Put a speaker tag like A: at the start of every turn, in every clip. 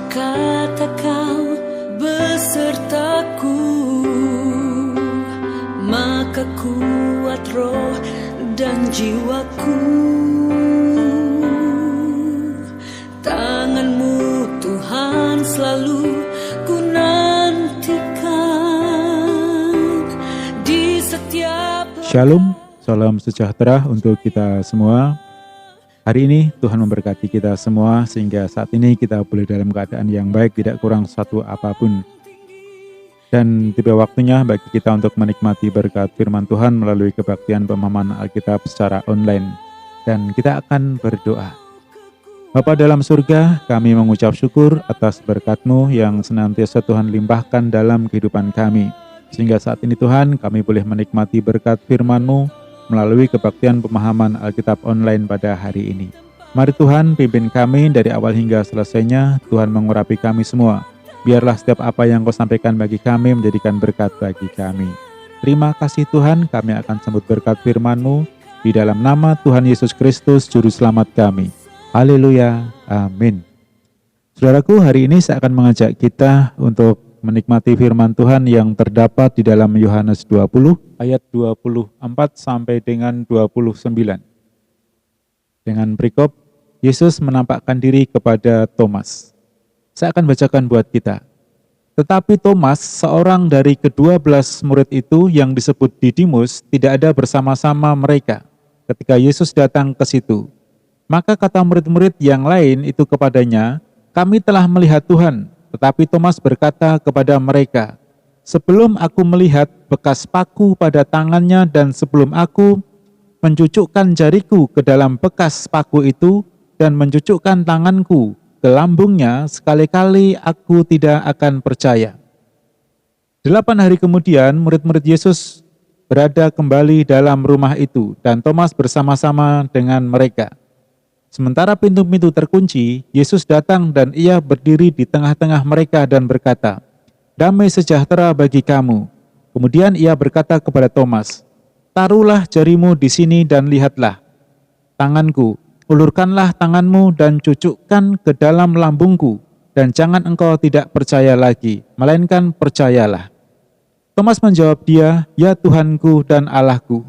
A: kata kau besertaku, maka kuat roh dan jiwaku. Tanganmu Tuhan selalu ku nantikan di setiap.
B: Shalom, salam sejahtera untuk kita semua. Hari ini Tuhan memberkati kita semua sehingga saat ini kita boleh dalam keadaan yang baik, tidak kurang satu apapun. Dan tiba waktunya bagi kita untuk menikmati berkat firman Tuhan melalui kebaktian pemahaman Alkitab secara online. Dan kita akan berdoa. Bapa dalam surga, kami mengucap syukur atas berkat-Mu yang senantiasa Tuhan limpahkan dalam kehidupan kami. Sehingga saat ini Tuhan, kami boleh menikmati berkat firman-Mu melalui kebaktian pemahaman Alkitab online pada hari ini. Mari Tuhan pimpin kami dari awal hingga selesainya. Tuhan mengurapi kami semua. Biarlah setiap apa yang Kau sampaikan bagi kami menjadikan berkat bagi kami. Terima kasih Tuhan, kami akan sambut berkat firman-Mu di dalam nama Tuhan Yesus Kristus, Juru Selamat kami. Haleluya, amin. Saudaraku, hari ini saya akan mengajak kita untuk menikmati firman Tuhan yang terdapat di dalam Yohanes 20 ayat 24 sampai dengan 29. Dengan perikop, Yesus menampakkan diri kepada Thomas. Saya akan bacakan buat kita. Tetapi Thomas, seorang dari ke-12 murid itu yang disebut Didimus, tidak ada bersama-sama mereka ketika Yesus datang ke situ. Maka kata murid-murid yang lain itu kepadanya, "Kami telah melihat Tuhan." Tetapi Thomas berkata kepada mereka, "Sebelum aku melihat bekas paku pada tangannya dan sebelum aku mencucukkan jariku ke dalam bekas paku itu dan mencucukkan tanganku ke lambungnya, sekali-kali aku tidak akan percaya." 8 hari kemudian murid-murid Yesus berada kembali dalam rumah itu dan Thomas bersama-sama dengan mereka. Sementara pintu-pintu terkunci, Yesus datang dan ia berdiri di tengah-tengah mereka dan berkata, "Damai sejahtera bagi kamu." Kemudian ia berkata kepada Thomas, "Taruhlah jarimu di sini dan lihatlah tanganku. Ulurkanlah tanganmu dan cucukkan ke dalam lambungku, dan jangan engkau tidak percaya lagi, melainkan percayalah." Thomas menjawab dia, "Ya Tuhanku dan Allahku."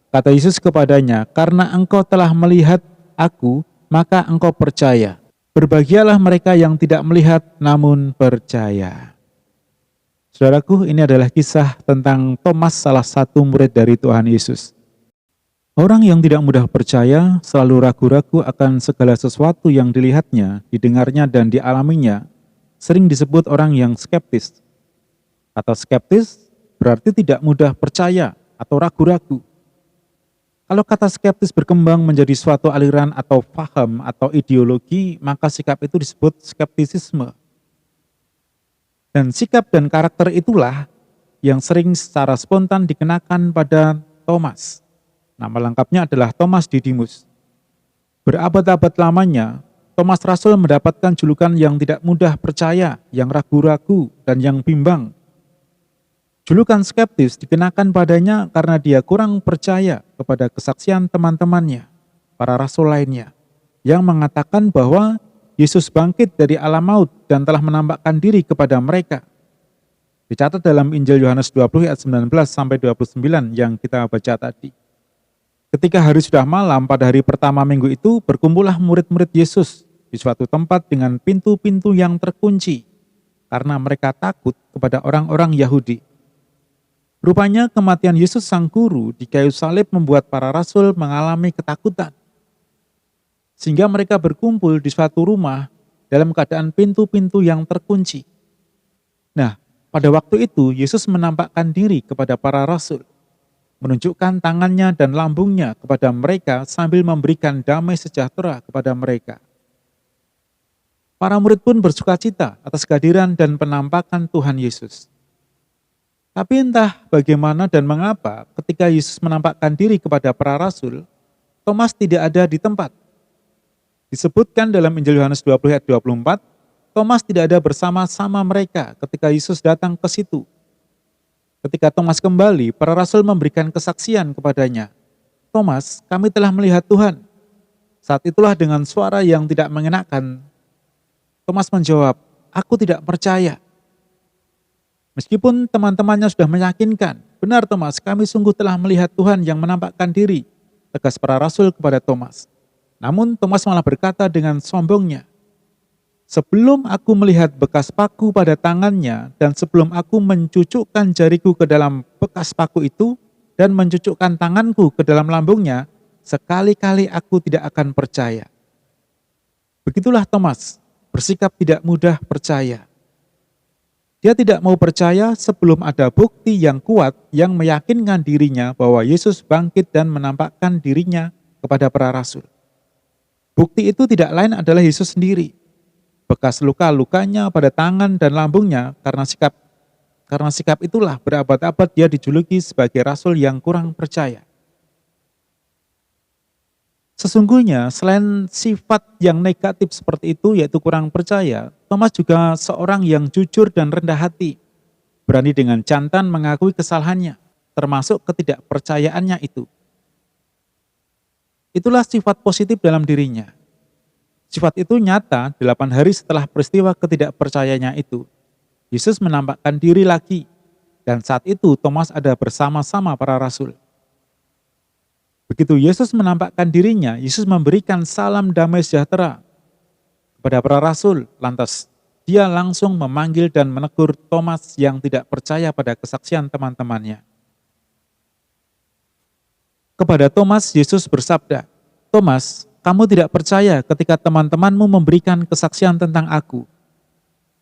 B: Kata Yesus kepadanya, "Karena engkau telah melihat Aku, maka engkau percaya. Berbahagialah mereka yang tidak melihat namun percaya." Saudaraku, ini adalah kisah tentang Thomas, salah satu murid dari Tuhan Yesus. Orang yang tidak mudah percaya, selalu ragu-ragu akan segala sesuatu yang dilihatnya, didengarnya, dan dialaminya, sering disebut orang yang skeptis. Kata skeptis berarti tidak mudah percaya atau ragu-ragu. Kalau kata skeptis berkembang menjadi suatu aliran atau paham atau ideologi, maka sikap itu disebut skeptisisme. Dan sikap dan karakter itulah yang sering secara spontan dikenakan pada Thomas. Nama lengkapnya adalah Thomas Didimus. Berabad-abad lamanya, Thomas Rasul mendapatkan julukan yang tidak mudah percaya, yang ragu-ragu, dan yang bimbang. Julukan skeptis dikenakan padanya karena dia kurang percaya kepada kesaksian teman-temannya, para rasul lainnya, yang mengatakan bahwa Yesus bangkit dari alam maut dan telah menampakkan diri kepada mereka. Dicatat dalam Injil Yohanes 20 ayat 19 sampai 29 yang kita baca tadi. Ketika hari sudah malam pada hari pertama minggu itu, berkumpullah murid-murid Yesus di suatu tempat dengan pintu-pintu yang terkunci karena mereka takut kepada orang-orang Yahudi. Rupanya kematian Yesus Sang Guru di kayu salib membuat para rasul mengalami ketakutan. Sehingga mereka berkumpul di suatu rumah dalam keadaan pintu-pintu yang terkunci. Nah, pada waktu itu Yesus menampakkan diri kepada para rasul, menunjukkan tangannya dan lambungnya kepada mereka sambil memberikan damai sejahtera kepada mereka. Para murid pun bersukacita atas kehadiran dan penampakan Tuhan Yesus. Tapi entah bagaimana dan mengapa ketika Yesus menampakkan diri kepada para rasul, Thomas tidak ada di tempat. Disebutkan dalam Injil Yohanes 20 ayat 24, Thomas tidak ada bersama-sama mereka ketika Yesus datang ke situ. Ketika Thomas kembali, para rasul memberikan kesaksian kepadanya. "Thomas, kami telah melihat Tuhan." Saat itulah dengan suara yang tidak mengenakan, Thomas menjawab, aku tidak percaya. Meskipun teman-temannya sudah meyakinkan, benar Thomas, kami sungguh telah melihat Tuhan yang menampakkan diri, tegas para rasul kepada Thomas. Namun Thomas malah berkata dengan sombongnya, sebelum aku melihat bekas paku pada tangannya dan sebelum aku mencucukkan jariku ke dalam bekas paku itu dan mencucukkan tanganku ke dalam lambungnya, sekali-kali aku tidak akan percaya. Begitulah Thomas, bersikap tidak mudah percaya. Dia tidak mau percaya sebelum ada bukti yang kuat yang meyakinkan dirinya bahwa Yesus bangkit dan menampakkan dirinya kepada para rasul. Bukti itu tidak lain adalah Yesus sendiri. Bekas luka-lukanya pada tangan dan lambungnya karena sikap itulah berabad-abad dia dijuluki sebagai rasul yang kurang percaya. Sesungguhnya selain sifat yang negatif seperti itu yaitu kurang percaya, Thomas juga seorang yang jujur dan rendah hati, berani dengan jantan mengakui kesalahannya, termasuk ketidakpercayaannya itu. Itulah sifat positif dalam dirinya. Sifat itu nyata 8 hari setelah peristiwa ketidakpercayanya itu. Yesus menampakkan diri lagi, dan saat itu Thomas ada bersama-sama para rasul. Begitu Yesus menampakkan dirinya, Yesus memberikan salam damai sejahtera kepada para rasul. Lantas dia langsung memanggil dan menegur Thomas yang tidak percaya pada kesaksian teman-temannya. Kepada Thomas, Yesus bersabda, Thomas, kamu tidak percaya ketika teman-temanmu memberikan kesaksian tentang aku.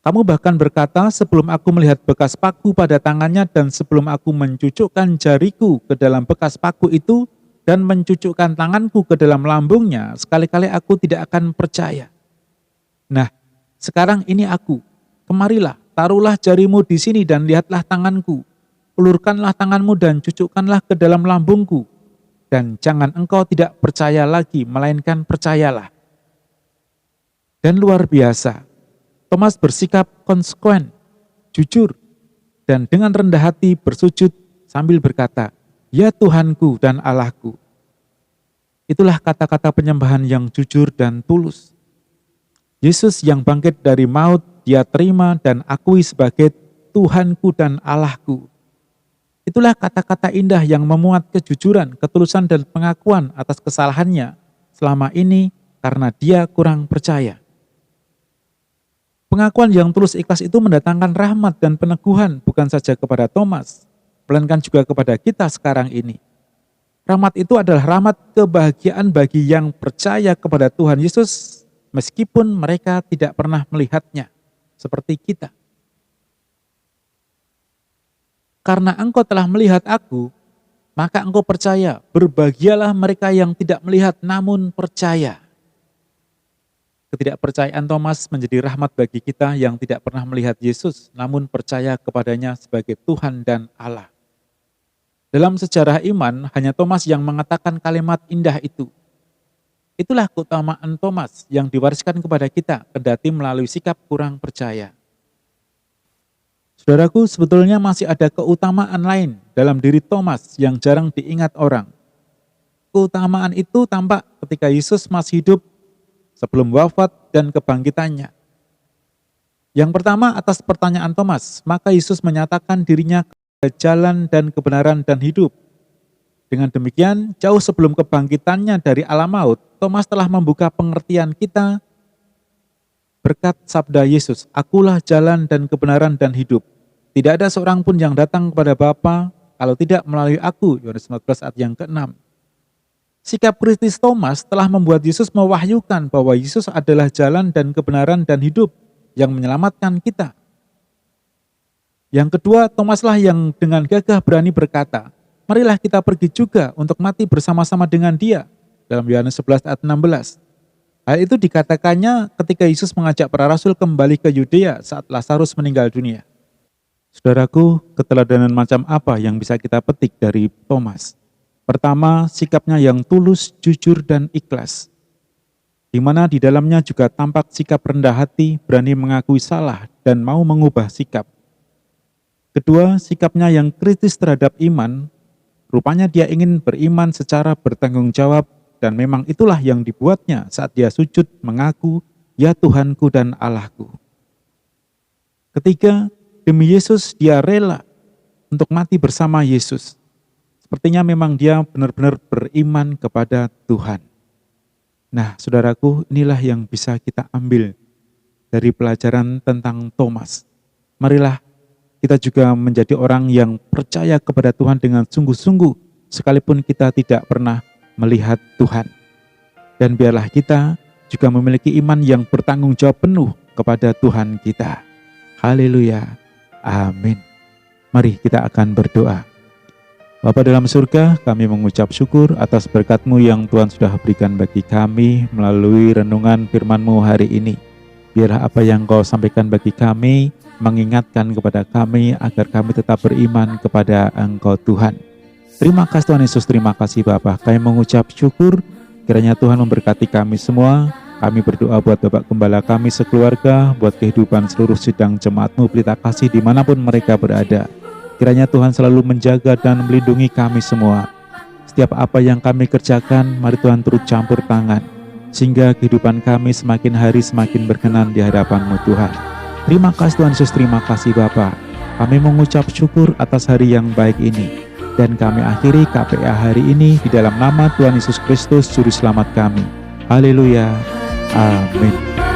B: Kamu bahkan berkata, sebelum aku melihat bekas paku pada tangannya dan sebelum aku mencucukkan jariku ke dalam bekas paku itu, dan mencucukkan tanganku ke dalam lambungnya, sekali-kali aku tidak akan percaya. Nah, sekarang ini aku, kemarilah, taruhlah jarimu di sini dan lihatlah tanganku, ulurkanlah tanganmu dan cucukkanlah ke dalam lambungku, dan jangan engkau tidak percaya lagi, melainkan percayalah. Dan luar biasa, Thomas bersikap konsekuen, jujur, dan dengan rendah hati bersujud sambil berkata, ya Tuhanku dan Allahku. Itulah kata-kata penyembahan yang jujur dan tulus. Yesus yang bangkit dari maut, dia terima dan akui sebagai Tuhanku dan Allahku. Itulah kata-kata indah yang memuat kejujuran, ketulusan dan pengakuan atas kesalahannya selama ini karena dia kurang percaya. Pengakuan yang tulus ikhlas itu mendatangkan rahmat dan peneguhan bukan saja kepada Thomas, melainkan juga kepada kita sekarang ini. Rahmat itu adalah rahmat kebahagiaan bagi yang percaya kepada Tuhan Yesus, meskipun mereka tidak pernah melihatnya, seperti kita. Karena engkau telah melihat aku, maka engkau percaya, berbahagialah mereka yang tidak melihat namun percaya. Ketidakpercayaan Thomas menjadi rahmat bagi kita yang tidak pernah melihat Yesus, namun percaya kepadanya sebagai Tuhan dan Allah. Dalam sejarah iman, hanya Thomas yang mengatakan kalimat indah itu. Itulah keutamaan Thomas yang diwariskan kepada kita, kendati melalui sikap kurang percaya. Saudaraku, sebetulnya masih ada keutamaan lain dalam diri Thomas yang jarang diingat orang. Keutamaan itu tampak ketika Yesus masih hidup sebelum wafat dan kebangkitannya. Yang pertama, atas pertanyaan Thomas, maka Yesus menyatakan dirinya jalan dan kebenaran dan hidup. Dengan demikian, jauh sebelum kebangkitannya dari alam maut, Thomas telah membuka pengertian kita berkat sabda Yesus, akulah jalan dan kebenaran dan hidup. Tidak ada seorang pun yang datang kepada Bapa kalau tidak melalui aku, Yohanes 14 ayat yang ke-6. Sikap kritis Thomas telah membuat Yesus mewahyukan bahwa Yesus adalah jalan dan kebenaran dan hidup yang menyelamatkan kita. Yang kedua, Thomaslah yang dengan gagah berani berkata, marilah kita pergi juga untuk mati bersama-sama dengan dia. Dalam Yohanes 11 ayat 16. Hal itu dikatakannya ketika Yesus mengajak para rasul kembali ke Yudea saat Lazarus meninggal dunia. Saudaraku, keteladanan macam apa yang bisa kita petik dari Thomas? Pertama, sikapnya yang tulus, jujur, dan ikhlas. Di mana di dalamnya juga tampak sikap rendah hati, berani mengakui salah, dan mau mengubah sikap. Kedua, sikapnya yang kritis terhadap iman, rupanya dia ingin beriman secara bertanggung jawab, dan memang itulah yang dibuatnya saat dia sujud mengaku, ya Tuhanku dan Allahku. Ketiga, demi Yesus dia rela untuk mati bersama Yesus. Sepertinya memang dia benar-benar beriman kepada Tuhan. Nah, saudaraku, inilah yang bisa kita ambil dari pelajaran tentang Thomas. Marilah kita juga menjadi orang yang percaya kepada Tuhan dengan sungguh-sungguh, sekalipun kita tidak pernah melihat Tuhan. Dan biarlah kita juga memiliki iman yang bertanggung jawab penuh kepada Tuhan kita. Haleluya. Amin. Mari kita akan berdoa. Bapa dalam surga, kami mengucap syukur atas berkat-Mu yang Tuhan sudah berikan bagi kami melalui renungan firman-Mu hari ini. Biarlah apa yang Kau sampaikan bagi kami mengingatkan kepada kami agar kami tetap beriman kepada Engkau Tuhan. Terima kasih Tuhan Yesus, terima kasih Bapa. Kami mengucap syukur, kiranya Tuhan memberkati kami semua. Kami berdoa buat Bapak Gembala kami sekeluarga, buat kehidupan seluruh sidang jemaat-Mu pelita kasih dimanapun mereka berada. Kiranya Tuhan selalu menjaga dan melindungi kami semua. Setiap apa yang kami kerjakan, mari Tuhan turut campur tangan, sehingga kehidupan kami semakin hari semakin berkenan di hadapan-Mu Tuhan. Terima kasih Tuhan Yesus, terima kasih Bapa. Kami mengucap syukur atas hari yang baik ini. Dan kami akhiri KPA hari ini di dalam nama Tuhan Yesus Kristus, Juru Selamat kami. Haleluya. Amin.